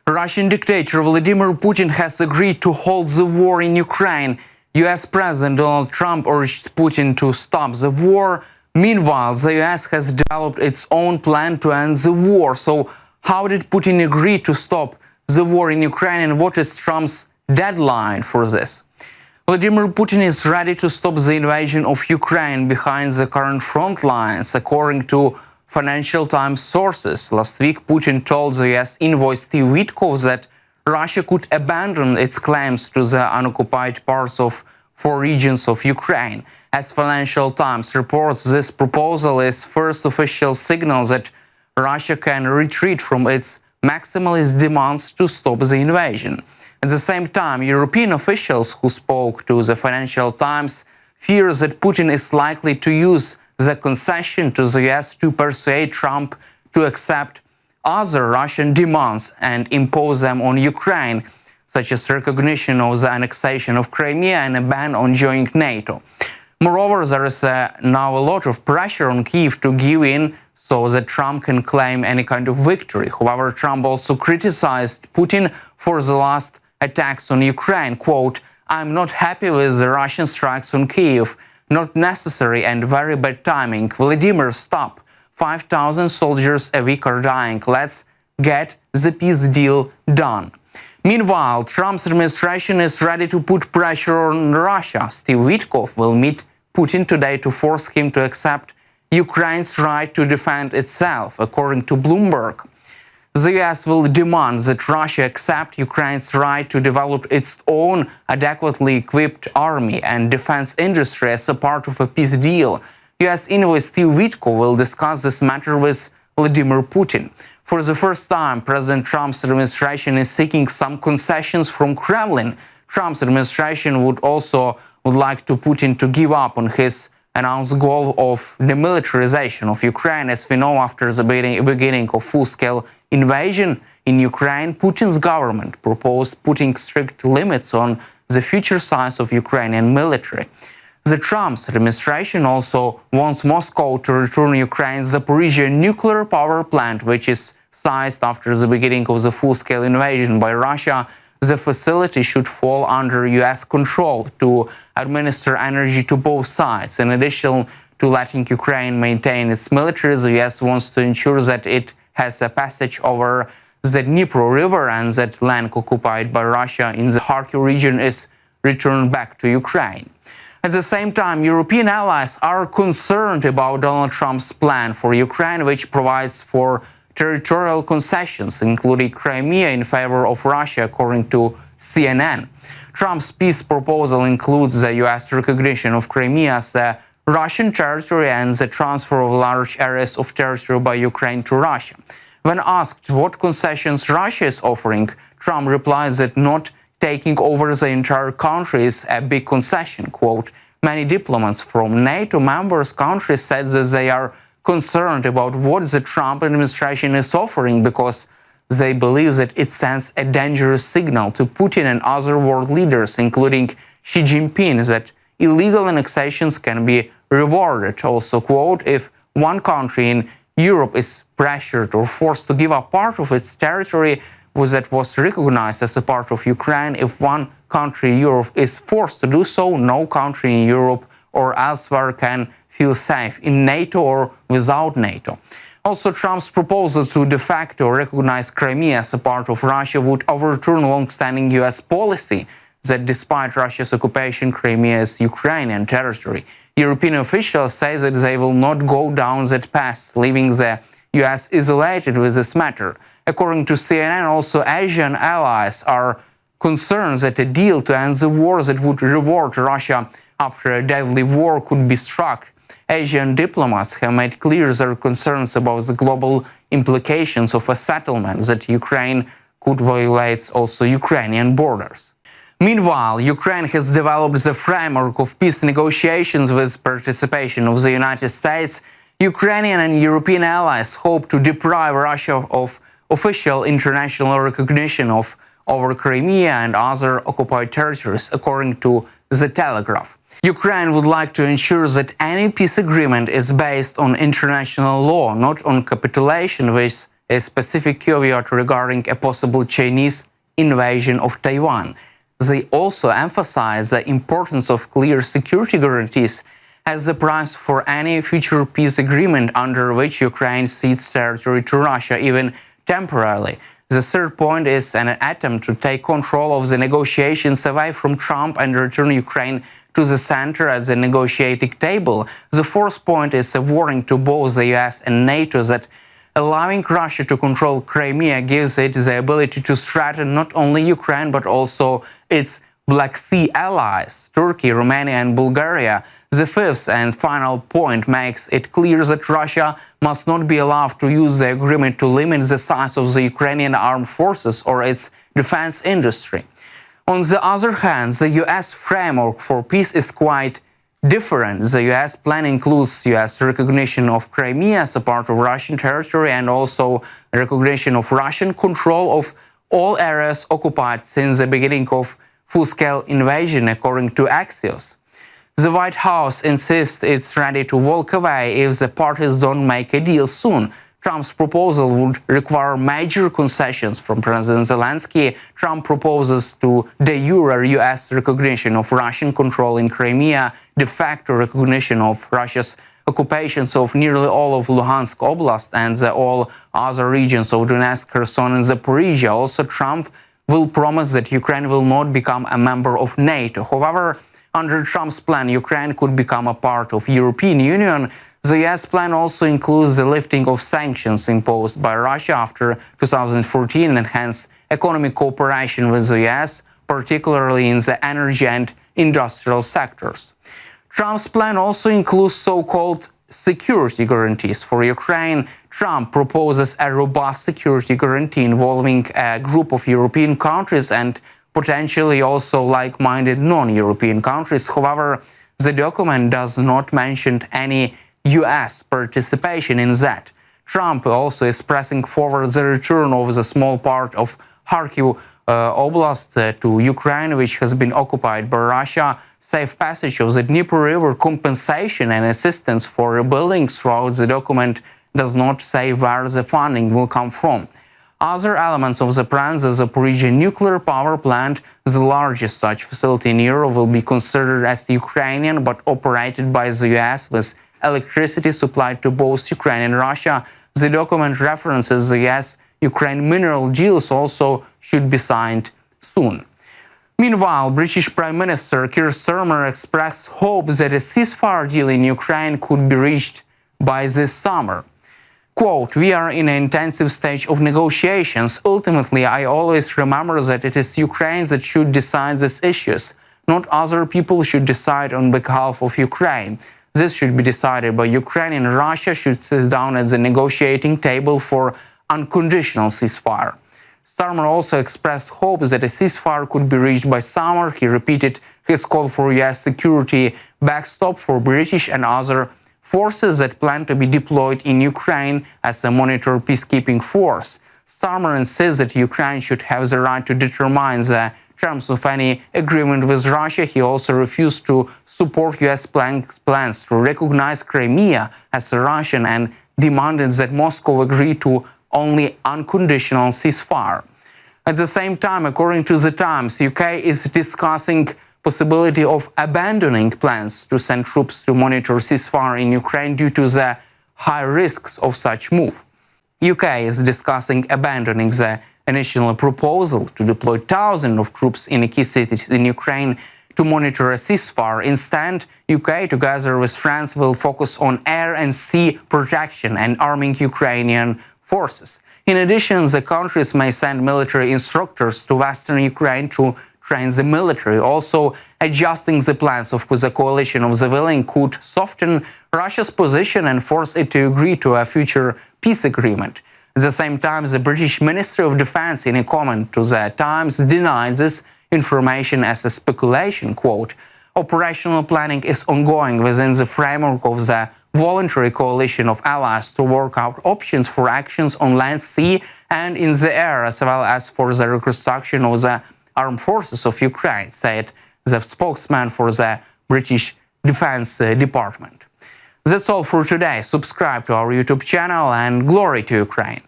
Russian dictator Vladimir Putin has agreed to halt the war in Ukraine. US President Donald Trump urged Putin to stop the war. Meanwhile, the US has developed its own plan to end the war. So how did Putin agree to stop the war in Ukraine, and what is Trump's deadline for this? Vladimir Putin is ready to stop the invasion of Ukraine behind the current front lines, according to Financial Times sources. Last week, Putin told the US envoy Steve Witkoff that Russia could abandon its claims to the unoccupied parts of 4 regions of Ukraine. As Financial Times reports, this proposal is first official signal that Russia can retreat from its maximalist demands to stop the invasion. At the same time, European officials who spoke to the Financial Times fear that Putin is likely to use the concession to the US to persuade Trump to accept other Russian demands and impose them on Ukraine, such as recognition of the annexation of Crimea and a ban on joining NATO. Moreover, there is now a lot of pressure on Kyiv to give in so that Trump can claim any kind of victory. However, Trump also criticized Putin for the last attacks on Ukraine. Quote, "I'm not happy with the Russian strikes on Kyiv. Not necessary and very bad timing. Vladimir, stop. 5,000 soldiers a week are dying. Let's get the peace deal done." Meanwhile, Trump's administration is ready to put pressure on Russia. Steve Witkoff will meet Putin today to force him to accept Ukraine's right to defend itself, according to Bloomberg. The US will demand that Russia accept Ukraine's right to develop its own adequately equipped army and defense industry as a part of a peace deal. US envoy Steve Witkoff will discuss this matter with Vladimir Putin. For the first time, President Trump's administration is seeking some concessions from Kremlin. Trump's administration would like to Putin to give up on his announced goal of demilitarization of Ukraine. As we know, after the beginning of full-scale invasion in Ukraine, Putin's government proposed putting strict limits on the future size of Ukrainian military. The Trump's administration also wants Moscow to return Ukraine's Zaporizhzhia nuclear power plant, which is sized after the beginning of the full-scale invasion by Russia. The facility should fall under US control to administer energy to both sides. In addition to letting Ukraine maintain its military, the US wants to ensure that it has a passage over the Dnipro River and that land occupied by Russia in the Kharkiv region is returned back to Ukraine. At the same time, European allies are concerned about Donald Trump's plan for Ukraine, which provides for territorial concessions, including Crimea, in favor of Russia, according to CNN. Trump's peace proposal includes the US recognition of Crimea as a Russian territory and the transfer of large areas of territory by Ukraine to Russia. When asked what concessions Russia is offering, Trump replied that not taking over the entire country is a big concession. Quote, "Many diplomats from NATO members countries said that they are concerned about what the Trump administration is offering because they believe that it sends a dangerous signal to Putin and other world leaders, including Xi Jinping, that illegal annexations can be rewarded." Also, quote, "If one country in Europe is pressured or forced to give up part of its territory that was recognized as a part of Ukraine, if one country in Europe is forced to do so, no country in Europe or elsewhere can feel safe in NATO or without NATO." Also, Trump's proposal to de facto recognize Crimea as a part of Russia would overturn long-standing US policy that despite Russia's occupation, Crimea is Ukrainian territory. European officials say that they will not go down that path, leaving the US isolated with this matter. According to CNN, also Asian allies are concerned that a deal to end the war that would reward Russia after a deadly war could be struck. Asian diplomats have made clear their concerns about the global implications of a settlement that Ukraine could violate also Ukrainian borders. Meanwhile, Ukraine has developed the framework of peace negotiations with participation of the United States. Ukrainian and European allies hope to deprive Russia of official international recognition of over Crimea and other occupied territories, according to The Telegraph. Ukraine would like to ensure that any peace agreement is based on international law, not on capitulation with a specific caveat regarding a possible Chinese invasion of Taiwan. They also emphasize the importance of clear security guarantees as the price for any future peace agreement under which Ukraine cedes territory to Russia, even temporarily. The third point is an attempt to take control of the negotiations away from Trump and return Ukraine to the center at the negotiating table. The fourth point is a warning to both the US and NATO that allowing Russia to control Crimea gives it the ability to threaten not only Ukraine but also its Black Sea allies, Turkey, Romania and Bulgaria. The fifth and final point makes it clear that Russia must not be allowed to use the agreement to limit the size of the Ukrainian armed forces or its defense industry. On the other hand, the US framework for peace is quite different. The US plan includes US recognition of Crimea as a part of Russian territory and also recognition of Russian control of all areas occupied since the beginning of full-scale invasion, according to Axios. The White House insists it's ready to walk away if the parties don't make a deal soon. Trump's proposal would require major concessions from President Zelensky. Trump proposes to de jure US recognition of Russian control in Crimea, de facto recognition of Russia's occupations of nearly all of Luhansk Oblast and all other regions of Donetsk, Kherson and Zaporizhia. Also, Trump will promise that Ukraine will not become a member of NATO. However, under Trump's plan, Ukraine could become a part of European Union. The US plan also includes the lifting of sanctions imposed by Russia after 2014 and enhanced economic cooperation with the US, particularly in the energy and industrial sectors. Trump's plan also includes so-called security guarantees for Ukraine. Trump proposes a robust security guarantee involving a group of European countries and potentially also like-minded non-European countries. However, the document does not mention any US participation in that. Trump also is pressing forward the return of the small part of Kharkiv Oblast to Ukraine, which has been occupied by Russia, safe passage of the Dnieper River, compensation and assistance for rebuilding. Throughout the document does not say where the funding will come from. Other elements of the plan, the Zaporizhia nuclear power plant, the largest such facility in Europe, will be considered as Ukrainian but operated by the US with electricity supplied to both Ukraine and Russia. The document references the US-Ukraine mineral deals also should be signed soon. Meanwhile, British Prime Minister Keir Starmer expressed hope that a ceasefire deal in Ukraine could be reached by this summer. Quote, "We are in an intensive stage of negotiations. Ultimately, I always remember that it is Ukraine that should decide these issues. Not other people should decide on behalf of Ukraine. This should be decided by Ukraine, and Russia should sit down at the negotiating table for unconditional ceasefire." Starmer also expressed hope that a ceasefire could be reached by summer. He repeated his call for US security backstop for British and other forces that plan to be deployed in Ukraine as a monitor peacekeeping force. Starmer insists that Ukraine should have the right to determine the terms of any agreement with Russia. He also refused to support US plans to recognize Crimea as a Russian and demanded that Moscow agree to only unconditional ceasefire. At the same time, according to the Times, UK is discussing possibility of abandoning plans to send troops to monitor ceasefire in Ukraine due to the high risks of such move. UK is discussing abandoning the initial proposal to deploy thousands of troops in key cities in Ukraine to monitor a ceasefire. Instead, UK, together with France, will focus on air and sea protection and arming Ukrainian forces. In addition, the countries may send military instructors to western Ukraine to train the military. Also, adjusting the plans of the coalition of the willing could soften Russia's position and force it to agree to a future peace agreement. At the same time, the British Ministry of Defense, in a comment to the Times, denied this information as a speculation. Quote, "Operational planning is ongoing within the framework of the voluntary coalition of allies to work out options for actions on land, sea, and in the air, as well as for the reconstruction of the armed forces of Ukraine," said the spokesman for the British Defense Department. That's all for today. Subscribe to our YouTube channel and glory to Ukraine.